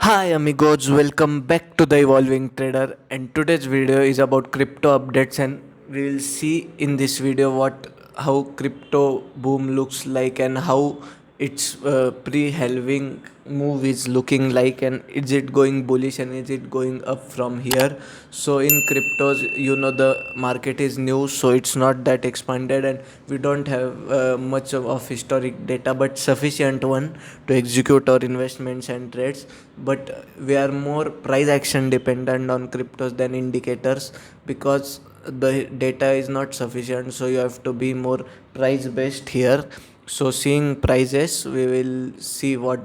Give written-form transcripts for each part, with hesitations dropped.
Hi amigos, welcome back to the Evolving Trader, and today's video is about crypto updates, and we will see in this video what how crypto boom looks like and how its pre-halving move is looking like, and is it going bullish and is it going up from here. So in cryptos, the market is new, so it's not that expanded, and we don't have much of historic data but sufficient one to execute our investments and trades. But we are more price action dependent on cryptos than indicators, because the data is not sufficient, so you have to be more price based here. So seeing prices, we will see what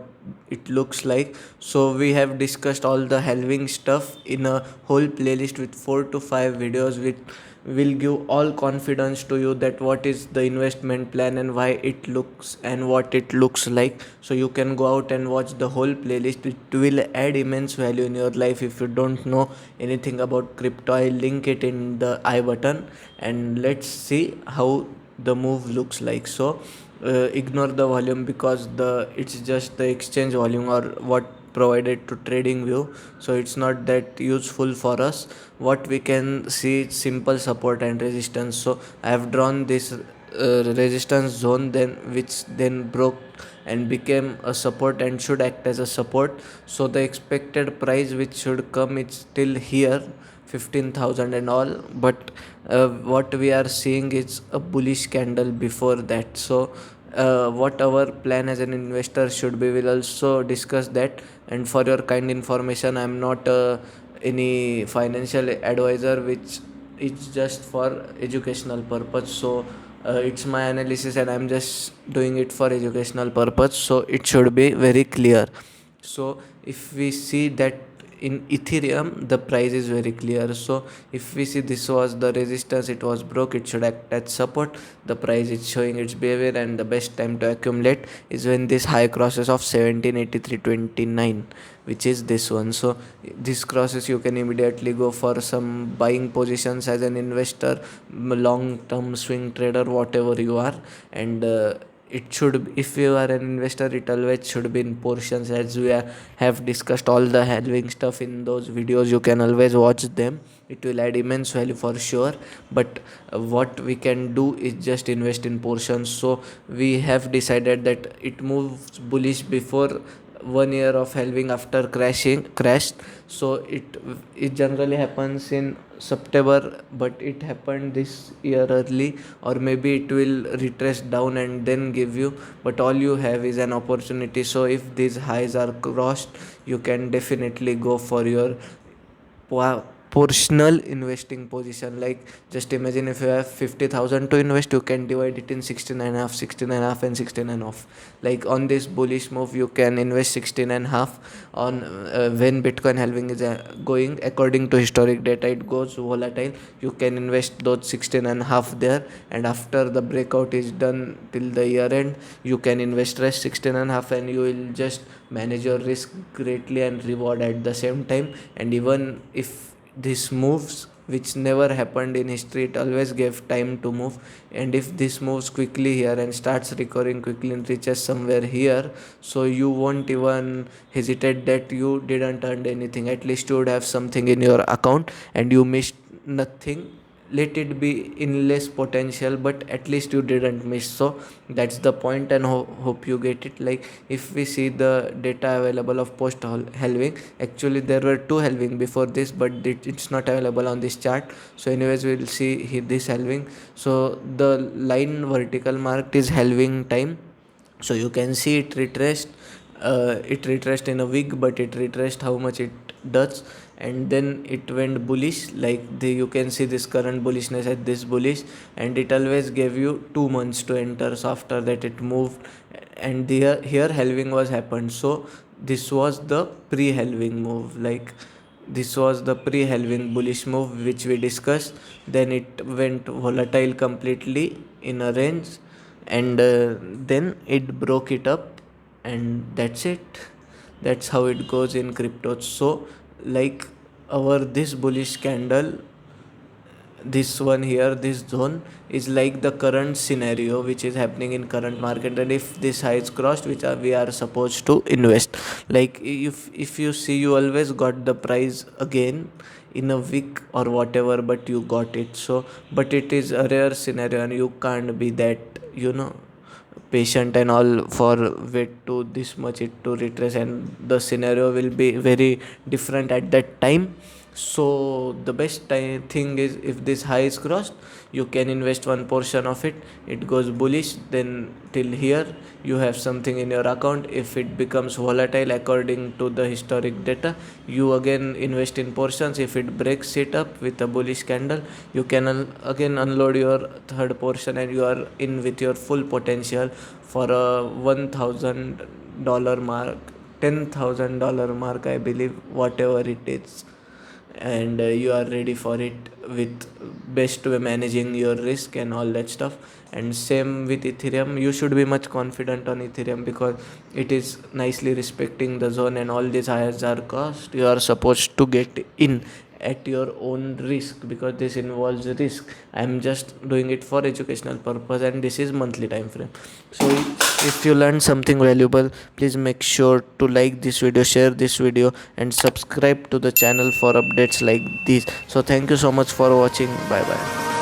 it looks like. So we have discussed all the halving stuff in a whole playlist with 4 to 5 videos, which will give all confidence to you that what is the investment plan and why it looks and what it looks like. So you can go out and watch the whole playlist. It will add immense value in your life. If you don't know anything about crypto, I'll link it in the I button, and let's see how the move looks like. So ignore the volume, because the it's just the exchange volume or what provided to trading view, so it's not that useful for us. What we can see is simple support and resistance. So I have drawn this resistance zone, then which then broke and became a support and should act as a support. So the expected price which should come, it's still here, 15,000 and all, but what we are seeing is a bullish candle before that. So what our plan as an investor should be, we'll also discuss that. And for your kind information, I'm not any financial advisor, which is just for educational purpose. So it's my analysis and I'm just doing it for educational purpose, so it should be very clear. So if we see that in ethereum, the price is very clear. So if we see this was the resistance, it was broke, it should act as support. The price is showing its behavior, and the best time to accumulate is when this high crosses of 1783.29, which is this one. So this crosses, you can immediately go for some buying positions as an investor, long term swing trader, whatever you are. And it should, if you are an investor, it always should be in portions, as we have discussed all the halving stuff in those videos. You can always watch them, it will add immense value for sure. But what we can do is just invest in portions. So we have decided that it moves bullish before 1 year of halving after crashed. So it generally happens in September, but it happened this year early, or maybe it will retrace down and then give you. But all you have is an opportunity. So if these highs are crossed, you can definitely go for your portional investing position. Like, just imagine if you have 50,000 to invest, you can divide it in 16 and a half, 16 and a half, and 16 and a half. Like on this bullish move, you can invest 16 and a half on when bitcoin halving is going. According to historic data, it goes volatile. You can invest those 16 and a half there, and after the breakout is done till the year end, you can invest rest 16 and a half, and you will just manage your risk greatly and reward at the same time. And even if this moves, which never happened in history, it always gave time to move. And if this moves quickly here and starts recovering quickly and reaches somewhere here, so you won't even hesitate that you didn't earn anything. At least you would have something in your account and you missed nothing. Let it be in less potential, but at least you didn't miss. So that's the point, and hope you get it. Like, if we see the data available of post halving, actually there were two halving before this, but it's not available on this chart. So anyways, we'll see this halving. So the line vertical marked is halving time. So you can see it retraced in a week, but it retraced how much it does, and then it went bullish. Like, you can see this current bullishness at this bullish, and it always gave you 2 months to enter. So after that it moved, and here halving was happened. So this was the pre-halving move. Like, this was the pre-halving bullish move which we discussed. Then it went volatile completely in a range, and then it broke it up, and that's it. That's how it goes in crypto. So, like, our this bullish candle, this one here, this zone is like the current scenario which is happening in current market, and if this high is crossed, we are supposed to invest. Like if you see, you always got the price again in a week or whatever, but you got it. So but it is a rare scenario, and you can't be that, patient and all for wait to this much it to retrace, and the scenario will be very different at that time. So the best thing is, if this high is crossed, you can invest one portion of it. It goes bullish, then till here you have something in your account. If it becomes volatile according to the historic data, you again invest in portions. If it breaks it up with a bullish candle, you can again unload your third portion, and you are in with your full potential for a $1,000 mark, $10,000 mark, I believe, whatever it is. And you are ready for it with best way managing your risk and all that stuff. And same with Ethereum, you should be much confident on Ethereum, because it is nicely respecting the zone, and all these highs are cost. You are supposed to get in at your own risk, because this involves risk. I am just doing it for educational purpose, and this is monthly time frame. So if you learned something valuable, please make sure to like this video, share this video, and subscribe to the channel for updates like this. So thank you so much for watching. Bye bye.